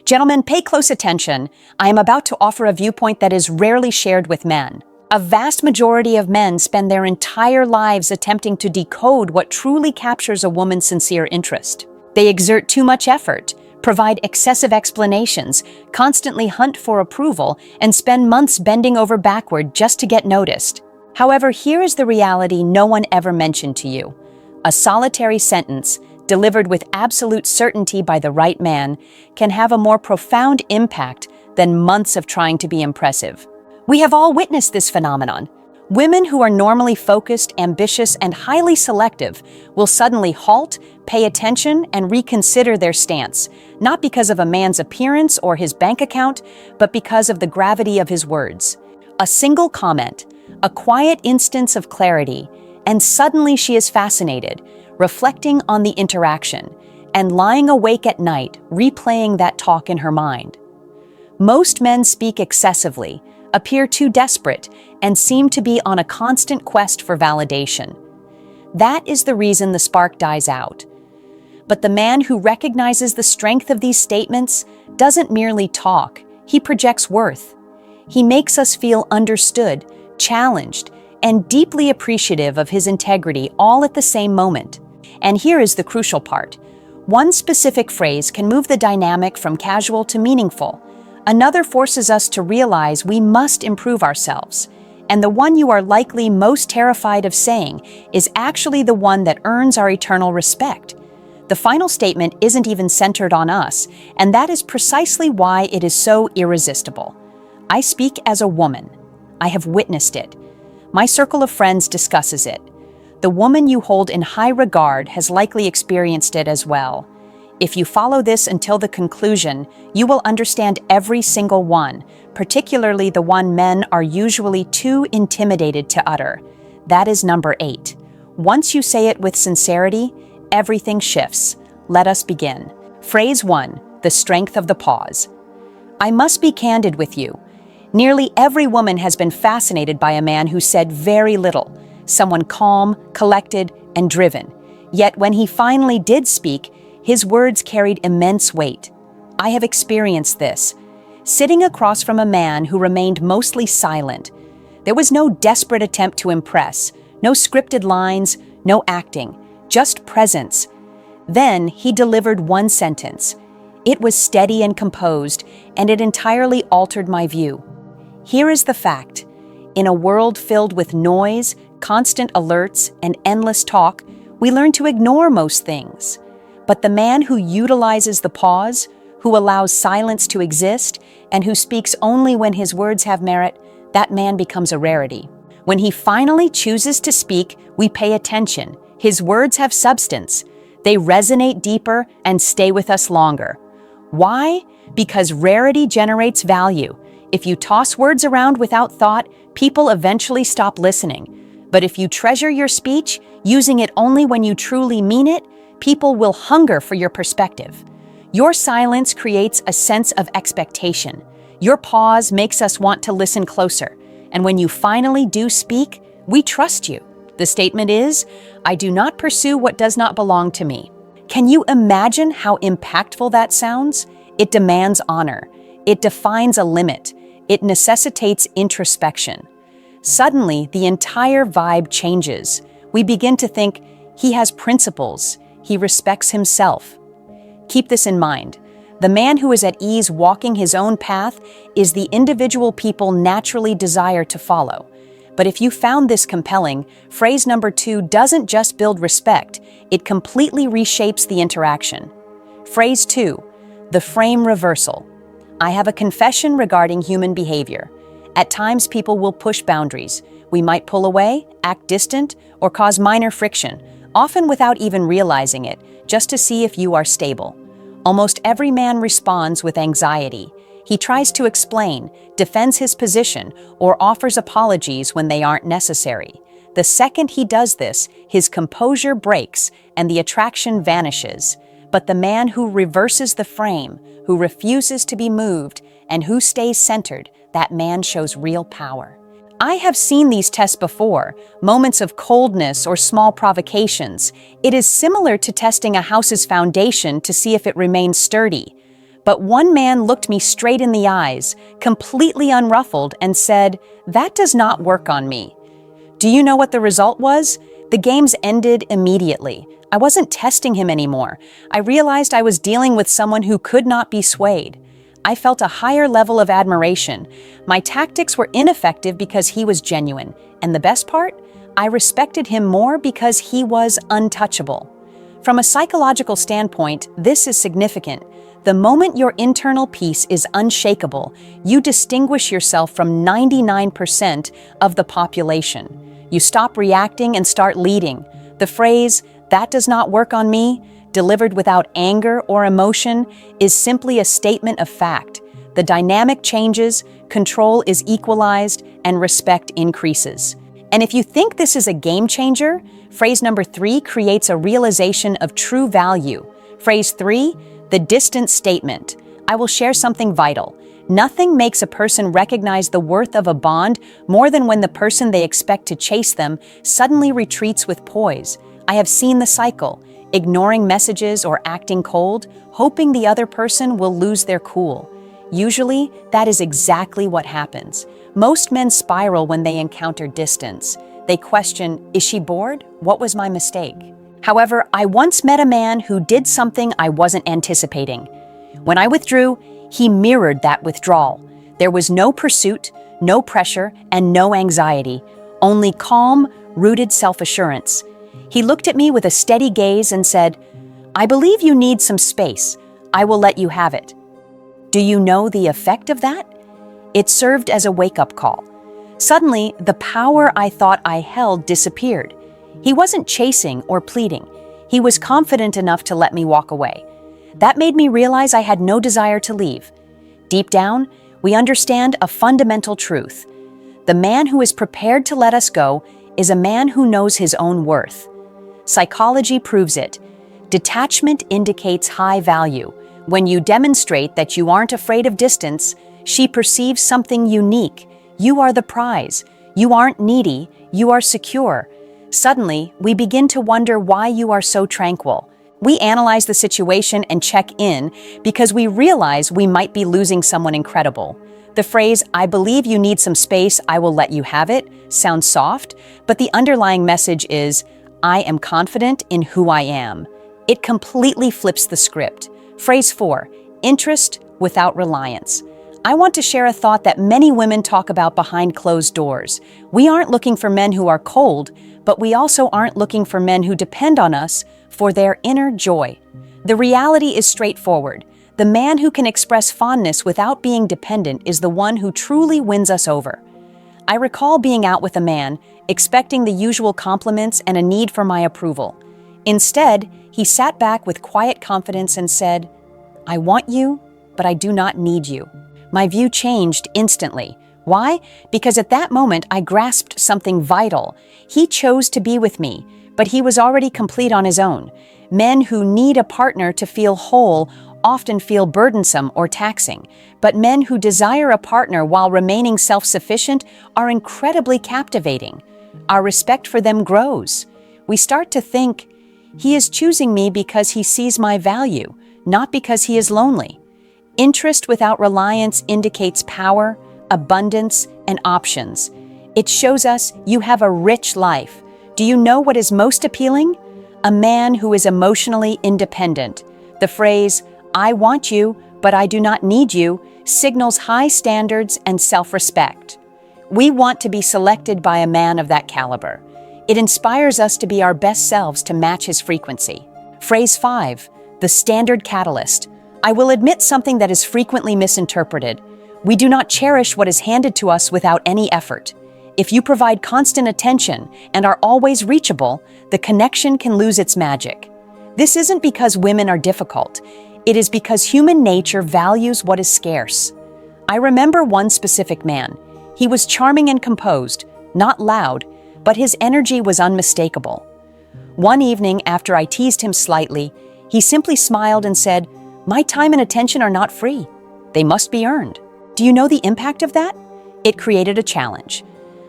Gentlemen, pay close attention. I am about to offer a viewpoint that is rarely shared with men. A vast majority of men spend their entire lives attempting to decode what truly captures a woman's sincere interest. They exert too much effort, provide excessive explanations, constantly hunt for approval, and spend months bending over backward just to get noticed. However, here is the reality no one ever mentioned to you. A solitary sentence, delivered with absolute certainty by the right man, can have a more profound impact than months of trying to be impressive. We have all witnessed this phenomenon. Women who are normally focused, ambitious, and highly selective will suddenly halt, pay attention, and reconsider their stance, not because of a man's appearance or his bank account, but because of the gravity of his words. A single comment, a quiet instance of clarity, and suddenly she is fascinated, reflecting on the interaction, and lying awake at night, replaying that talk in her mind. Most men speak excessively, appear too desperate, and seem to be on a constant quest for validation. That is the reason the spark dies out. But the man who recognizes the strength of these statements doesn't merely talk, he projects worth. He makes us feel understood, challenged, and deeply appreciative of his integrity all at the same moment. And here is the crucial part. One specific phrase can move the dynamic from casual to meaningful. Another forces us to realize we must improve ourselves. And the one you are likely most terrified of saying is actually the one that earns our eternal respect. The final statement isn't even centered on us, and that is precisely why it is so irresistible. I speak as a woman. I have witnessed it. My circle of friends discusses it. The woman you hold in high regard has likely experienced it as well. If you follow this until the conclusion, you will understand every single one, particularly the one men are usually too intimidated to utter. That is number 8. Once you say it with sincerity, everything shifts. Let us begin. Phrase 1, the strength of the pause. I must be candid with you. Nearly every woman has been fascinated by a man who said very little, someone calm, collected, and driven. Yet when he finally did speak, his words carried immense weight. I have experienced this. Sitting across from a man who remained mostly silent. There was no desperate attempt to impress, no scripted lines, no acting, just presence. Then he delivered one sentence. It was steady and composed, and it entirely altered my view. Here is the fact. In a world filled with noise, constant alerts, and endless talk, we learn to ignore most things. But the man who utilizes the pause, who allows silence to exist, and who speaks only when his words have merit, that man becomes a rarity. When he finally chooses to speak, we pay attention. His words have substance. They resonate deeper and stay with us longer. Why? Because rarity generates value. If you toss words around without thought, people eventually stop listening. But if you treasure your speech, using it only when you truly mean it, people will hunger for your perspective. Your silence creates a sense of expectation. Your pause makes us want to listen closer. And when you finally do speak, we trust you. The statement is, I do not pursue what does not belong to me. Can you imagine how impactful that sounds? It demands honor. It defines a limit. It necessitates introspection. Suddenly, the entire vibe changes. We begin to think, he has principles. He respects himself. Keep this in mind. The man who is at ease walking his own path is the individual people naturally desire to follow. But if you found this compelling, phrase number 2 doesn't just build respect, it completely reshapes the interaction. Phrase 2, the frame reversal. I have a confession regarding human behavior. At times, people will push boundaries. We might pull away, act distant, or cause minor friction, often without even realizing it, just to see if you are stable. Almost every man responds with anxiety. He tries to explain, defends his position, or offers apologies when they aren't necessary. The second he does this, his composure breaks and the attraction vanishes. But the man who reverses the frame, who refuses to be moved, and who stays centered, that man shows real power. I have seen these tests before, moments of coldness or small provocations. It is similar to testing a house's foundation to see if it remains sturdy. But one man looked me straight in the eyes, completely unruffled, and said, "That does not work on me." Do you know what the result was? The games ended immediately. I wasn't testing him anymore. I realized I was dealing with someone who could not be swayed. I felt a higher level of admiration. My tactics were ineffective because he was genuine. And the best part? I respected him more because he was untouchable. From a psychological standpoint, this is significant. The moment your internal peace is unshakable, you distinguish yourself from 99% of the population. You stop reacting and start leading. The phrase, "that does not work on me," delivered without anger or emotion, is simply a statement of fact. The dynamic changes, control is equalized, and respect increases. And if you think this is a game changer, phrase number 3 creates a realization of true value. Phrase 3, the distance statement. I will share something vital. Nothing makes a person recognize the worth of a bond more than when the person they expect to chase them suddenly retreats with poise. I have seen the cycle, ignoring messages or acting cold, hoping the other person will lose their cool. Usually, that is exactly what happens. Most men spiral when they encounter distance. They question, is she bored? What was my mistake? However, I once met a man who did something I wasn't anticipating. When I withdrew, he mirrored that withdrawal. There was no pursuit, no pressure, and no anxiety, only calm, rooted self-assurance. He looked at me with a steady gaze and said, "I believe you need some space. I will let you have it." Do you know the effect of that? It served as a wake-up call. Suddenly, the power I thought I held disappeared. He wasn't chasing or pleading. He was confident enough to let me walk away. That made me realize I had no desire to leave. Deep down, we understand a fundamental truth. The man who is prepared to let us go is a man who knows his own worth. Psychology proves it. Detachment indicates high value. When you demonstrate that you aren't afraid of distance, she perceives something unique. You are the prize. You aren't needy. You are secure. Suddenly, we begin to wonder why you are so tranquil. We analyze the situation and check in because we realize we might be losing someone incredible. The phrase, "I believe you need some space, I will let you have it," sounds soft, but the underlying message is, "I am confident in who I am." It completely flips the script. Phrase 4, interest without reliance. I want to share a thought that many women talk about behind closed doors. We aren't looking for men who are cold, but we also aren't looking for men who depend on us for their inner joy. The reality is straightforward. The man who can express fondness without being dependent is the one who truly wins us over. I recall being out with a man, expecting the usual compliments and a need for my approval. Instead, he sat back with quiet confidence and said, "I want you, but I do not need you." My view changed instantly. Why? Because at that moment, I grasped something vital. He chose to be with me, but he was already complete on his own. Men who need a partner to feel whole often feel burdensome or taxing, but men who desire a partner while remaining self-sufficient are incredibly captivating. Our respect for them grows. We start to think, he is choosing me because he sees my value, not because he is lonely. Interest without reliance indicates power, abundance, and options. It shows us you have a rich life. Do you know what is most appealing? A man who is emotionally independent. The phrase, "I want you, but I do not need you," signals high standards and self-respect. We want to be selected by a man of that caliber. It inspires us to be our best selves to match his frequency. Phrase 5, the standard catalyst. I will admit something that is frequently misinterpreted. We do not cherish what is handed to us without any effort. If you provide constant attention and are always reachable, the connection can lose its magic. This isn't because women are difficult. It is because human nature values what is scarce. I remember one specific man. He was charming and composed, not loud, but his energy was unmistakable. One evening, after I teased him slightly, he simply smiled and said, "My time and attention are not free. They must be earned." Do you know the impact of that? It created a challenge.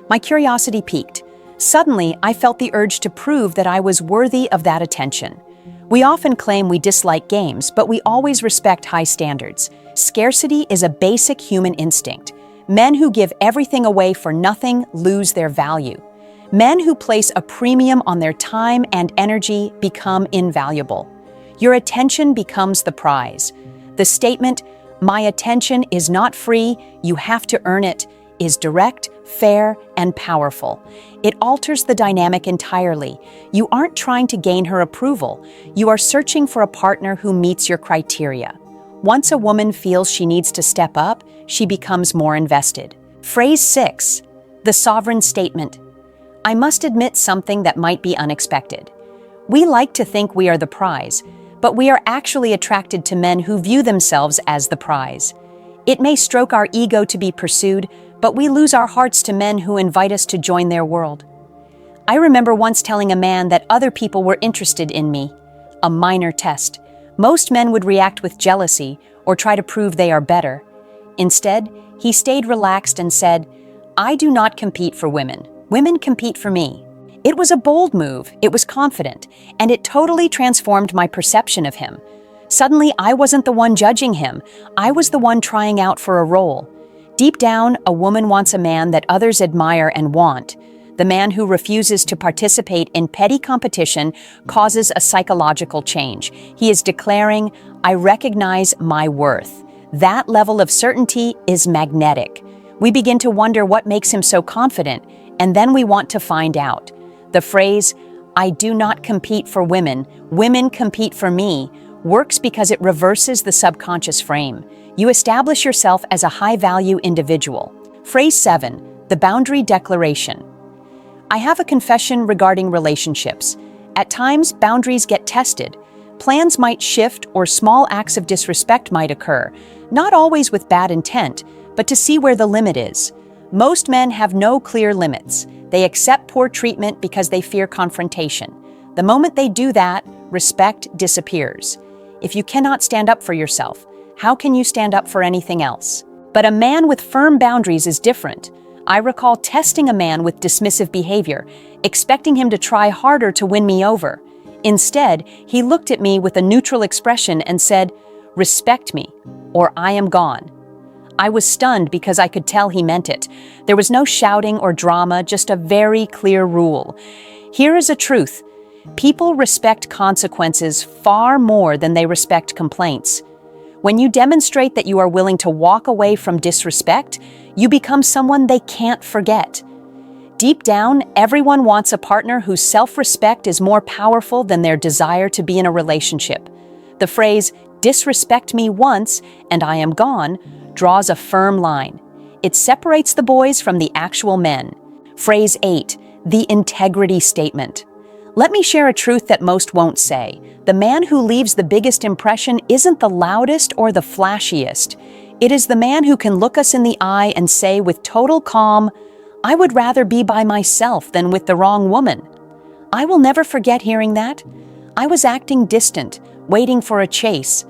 My curiosity piqued. Suddenly, I felt the urge to prove that I was worthy of that attention. We often claim we dislike games, but we always respect high standards. Scarcity is a basic human instinct. Men who give everything away for nothing lose their value. Men who place a premium on their time and energy become invaluable. Your attention becomes the prize. The statement, "My attention is not free, you have to earn it," is direct, fair, and powerful. It alters the dynamic entirely. You aren't trying to gain her approval. You are searching for a partner who meets your criteria. Once a woman feels she needs to step up, she becomes more invested. Phrase 6. The sovereign statement. I must admit something that might be unexpected. We like to think we are the prize, but we are actually attracted to men who view themselves as the prize. It may stroke our ego to be pursued, but we lose our hearts to men who invite us to join their world. I remember once telling a man that other people were interested in me. A minor test. Most men would react with jealousy or try to prove they are better. Instead, he stayed relaxed and said, "I do not compete for women. Women compete for me." It was a bold move, it was confident, and it totally transformed my perception of him. Suddenly, I wasn't the one judging him. I was the one trying out for a role. Deep down, a woman wants a man that others admire and want. The man who refuses to participate in petty competition causes a psychological change. He is declaring, "I recognize my worth." That level of certainty is magnetic. We begin to wonder what makes him so confident, and then we want to find out. The phrase, "I do not compete for women, women compete for me," works because it reverses the subconscious frame. You establish yourself as a high-value individual. Phrase 7, the boundary declaration. I have a confession regarding relationships. At times, boundaries get tested. Plans might shift or small acts of disrespect might occur, not always with bad intent, but to see where the limit is. Most men have no clear limits. They accept poor treatment because they fear confrontation. The moment they do that, respect disappears. If you cannot stand up for yourself, how can you stand up for anything else? But a man with firm boundaries is different. I recall testing a man with dismissive behavior, expecting him to try harder to win me over. Instead, he looked at me with a neutral expression and said, "Respect me, or I am gone." I was stunned because I could tell he meant it. There was no shouting or drama, just a very clear rule. Here is a truth. People respect consequences far more than they respect complaints. When you demonstrate that you are willing to walk away from disrespect, you become someone they can't forget. Deep down, everyone wants a partner whose self-respect is more powerful than their desire to be in a relationship. The phrase, "disrespect me once and I am gone," draws a firm line. It separates the boys from the actual men. Phrase 8, the integrity statement. Let me share a truth that most won't say. The man who leaves the biggest impression isn't the loudest or the flashiest. It is the man who can look us in the eye and say with total calm, "I would rather be by myself than with the wrong woman." I will never forget hearing that. I was acting distant, waiting for a chase.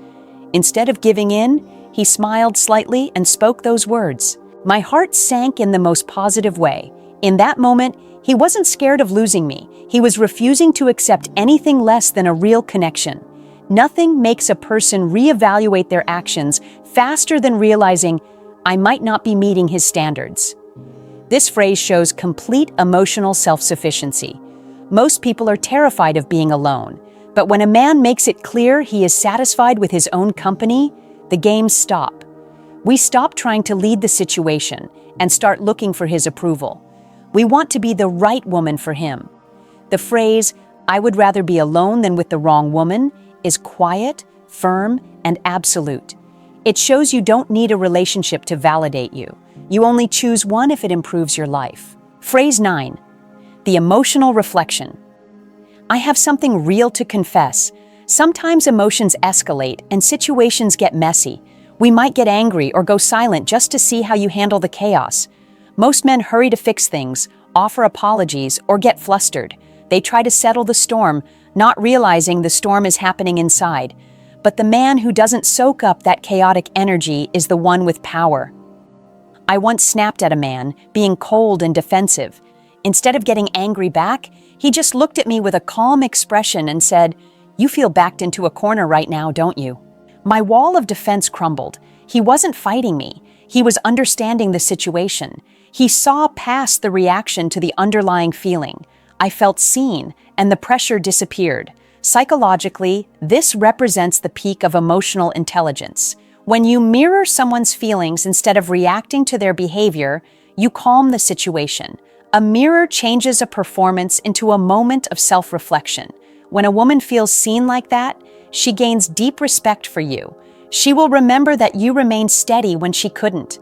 Instead of giving in, he smiled slightly and spoke those words. My heart sank in the most positive way. In that moment, he wasn't scared of losing me. He was refusing to accept anything less than a real connection. Nothing makes a person reevaluate their actions faster than realizing, "I might not be meeting his standards." This phrase shows complete emotional self-sufficiency. Most people are terrified of being alone, but when a man makes it clear he is satisfied with his own company, the games stop. We stop trying to lead the situation and start looking for his approval. We want to be the right woman for him. The phrase, "I would rather be alone than with the wrong woman," is quiet, firm, and absolute. It shows you don't need a relationship to validate you. You only choose one if it improves your life. Phrase 9, the emotional reflection. I have something real to confess. Sometimes emotions escalate and situations get messy. We might get angry or go silent just to see how you handle the chaos. Most men hurry to fix things, offer apologies, or get flustered. They try to settle the storm, not realizing the storm is happening inside. But the man who doesn't soak up that chaotic energy is the one with power. I once snapped at a man, being cold and defensive. Instead of getting angry back, he just looked at me with a calm expression and said, You feel backed into a corner right now, don't you? My wall of defense crumbled. He wasn't fighting me. He was understanding the situation. He saw past the reaction to the underlying feeling. I felt seen, and the pressure disappeared. Psychologically, this represents the peak of emotional intelligence. When you mirror someone's feelings instead of reacting to their behavior, you calm the situation. A mirror changes a performance into a moment of self-reflection. When a woman feels seen like that, she gains deep respect for you. She will remember that you remained steady when she couldn't.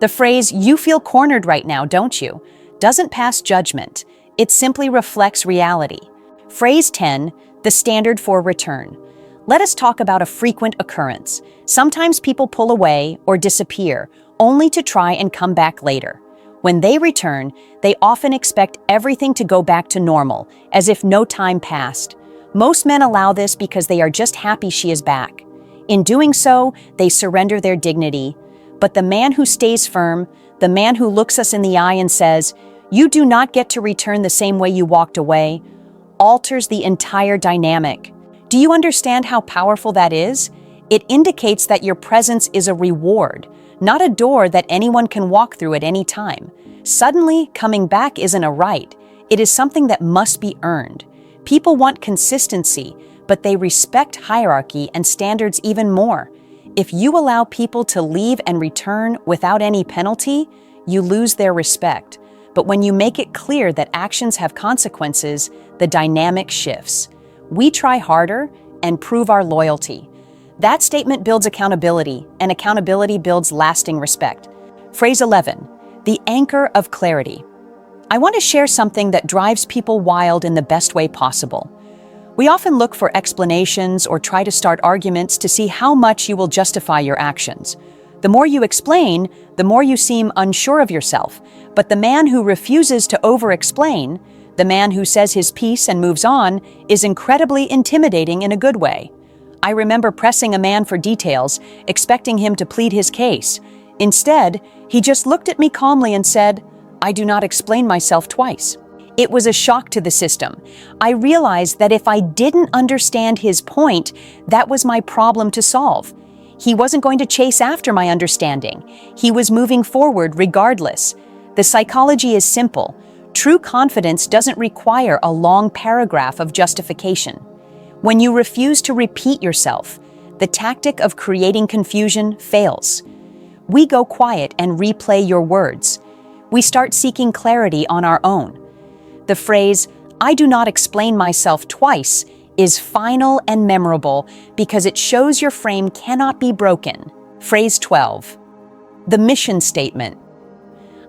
The phrase, "you feel cornered right now, don't you?" doesn't pass judgment. It simply reflects reality. Phrase 10, the standard for return. Let us talk about a frequent occurrence. Sometimes people pull away or disappear, only to try and come back later. When they return, they often expect everything to go back to normal, as if no time passed. Most men allow this because they are just happy she is back. In doing so, they surrender their dignity. But the man who stays firm, the man who looks us in the eye and says, "You do not get to return the same way you walked away," alters the entire dynamic. Do you understand how powerful that is? It indicates that your presence is a reward, not a door that anyone can walk through at any time. Suddenly, coming back isn't a right. It is something that must be earned. People want consistency, but they respect hierarchy and standards even more. If you allow people to leave and return without any penalty, you lose their respect. But when you make it clear that actions have consequences, the dynamic shifts. We try harder and prove our loyalty. That statement builds accountability, and accountability builds lasting respect. Phrase 11, the anchor of clarity. I want to share something that drives people wild in the best way possible. We often look for explanations or try to start arguments to see how much you will justify your actions. The more you explain, the more you seem unsure of yourself. But the man who refuses to over-explain, the man who says his piece and moves on, is incredibly intimidating in a good way. I remember pressing a man for details, expecting him to plead his case. Instead, he just looked at me calmly and said, "I do not explain myself twice." It was a shock to the system. I realized that if I didn't understand his point, that was my problem to solve. He wasn't going to chase after my understanding. He was moving forward regardless. The psychology is simple. True confidence doesn't require a long paragraph of justification. When you refuse to repeat yourself, the tactic of creating confusion fails. We go quiet and replay your words. We start seeking clarity on our own. The phrase, "I do not explain myself twice," is final and memorable because it shows your frame cannot be broken. Phrase 12, the mission statement.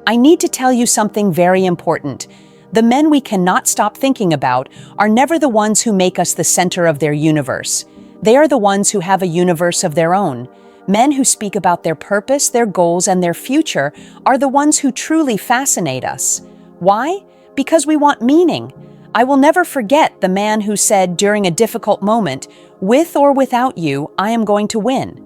I need to tell you something very important. The men we cannot stop thinking about are never the ones who make us the center of their universe. They are the ones who have a universe of their own. Men who speak about their purpose, their goals, and their future are the ones who truly fascinate us. Why? Because we want meaning. I will never forget the man who said during a difficult moment, "With or without you, I am going to win."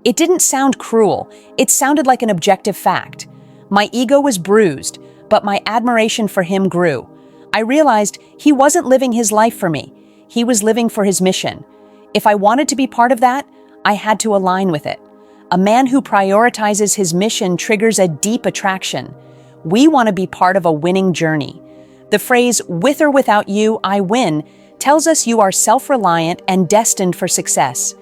It didn't sound cruel. It sounded like an objective fact. My ego was bruised, but my admiration for him grew. I realized he wasn't living his life for me. He was living for his mission. If I wanted to be part of that, I had to align with it. A man who prioritizes his mission triggers a deep attraction. We want to be part of a winning journey. The phrase, "with or without you, I win," tells us you are self-reliant and destined for success.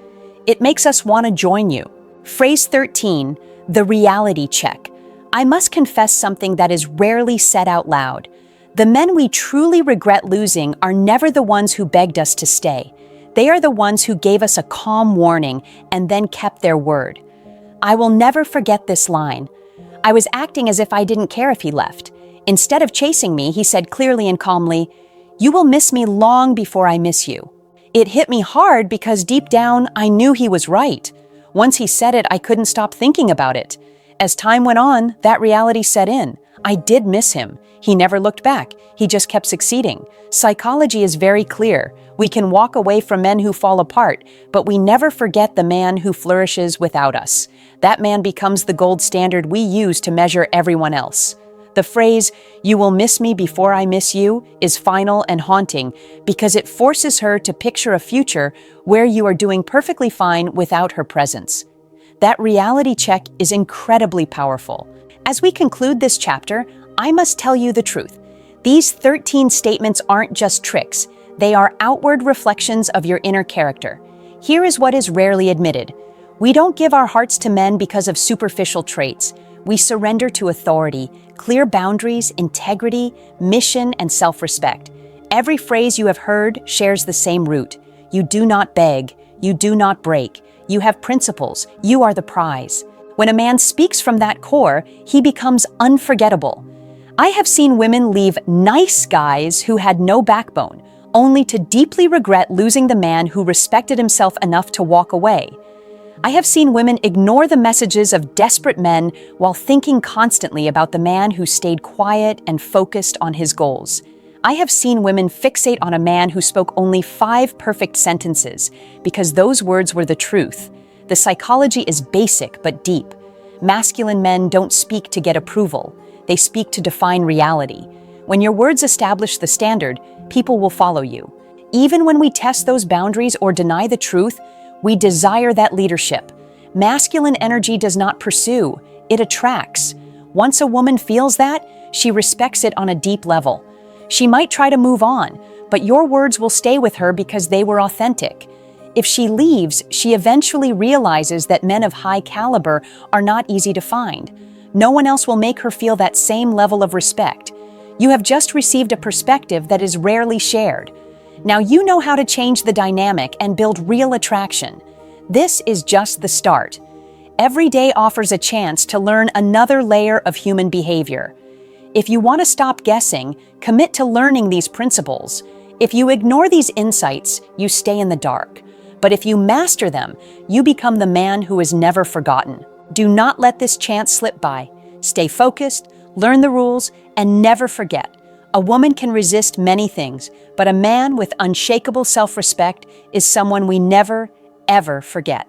It makes us want to join you. Phrase 13, the reality check. I must confess something that is rarely said out loud. The men we truly regret losing are never the ones who begged us to stay. They are the ones who gave us a calm warning and then kept their word. I will never forget this line. I was acting as if I didn't care if he left. Instead of chasing me, he said clearly and calmly, "You will miss me long before I miss you." It hit me hard because deep down, I knew he was right. Once he said it, I couldn't stop thinking about it. As time went on, that reality set in. I did miss him. He never looked back. He just kept succeeding. Psychology is very clear. We can walk away from men who fall apart, but we never forget the man who flourishes without us. That man becomes the gold standard we use to measure everyone else. The phrase, "you will miss me before I miss you," is final and haunting because it forces her to picture a future where you are doing perfectly fine without her presence. That reality check is incredibly powerful. As we conclude this chapter, I must tell you the truth. These 13 statements aren't just tricks. They are outward reflections of your inner character. Here is what is rarely admitted. We don't give our hearts to men because of superficial traits. We surrender to authority, clear boundaries, integrity, mission, and self-respect. Every phrase you have heard shares the same root. You do not beg. You do not break. You have principles. You are the prize. When a man speaks from that core, he becomes unforgettable. I have seen women leave nice guys who had no backbone, only to deeply regret losing the man who respected himself enough to walk away. I have seen women ignore the messages of desperate men while thinking constantly about the man who stayed quiet and focused on his goals. I have seen women fixate on a man who spoke only 5 perfect sentences because those words were the truth. The psychology is basic but deep. Masculine men don't speak to get approval. They speak to define reality. When your words establish the standard, people will follow you. Even when we test those boundaries or deny the truth, we desire that leadership. Masculine energy does not pursue, it attracts. Once a woman feels that, she respects it on a deep level. She might try to move on, but your words will stay with her because they were authentic. If she leaves, she eventually realizes that men of high caliber are not easy to find. No one else will make her feel that same level of respect. You have just received a perspective that is rarely shared. Now you know how to change the dynamic and build real attraction. This is just the start. Every day offers a chance to learn another layer of human behavior. If you want to stop guessing, commit to learning these principles. If you ignore these insights, you stay in the dark. But if you master them, you become the man who is never forgotten. Do not let this chance slip by. Stay focused, learn the rules, and never forget. A woman can resist many things, but a man with unshakable self-respect is someone we never, ever forget.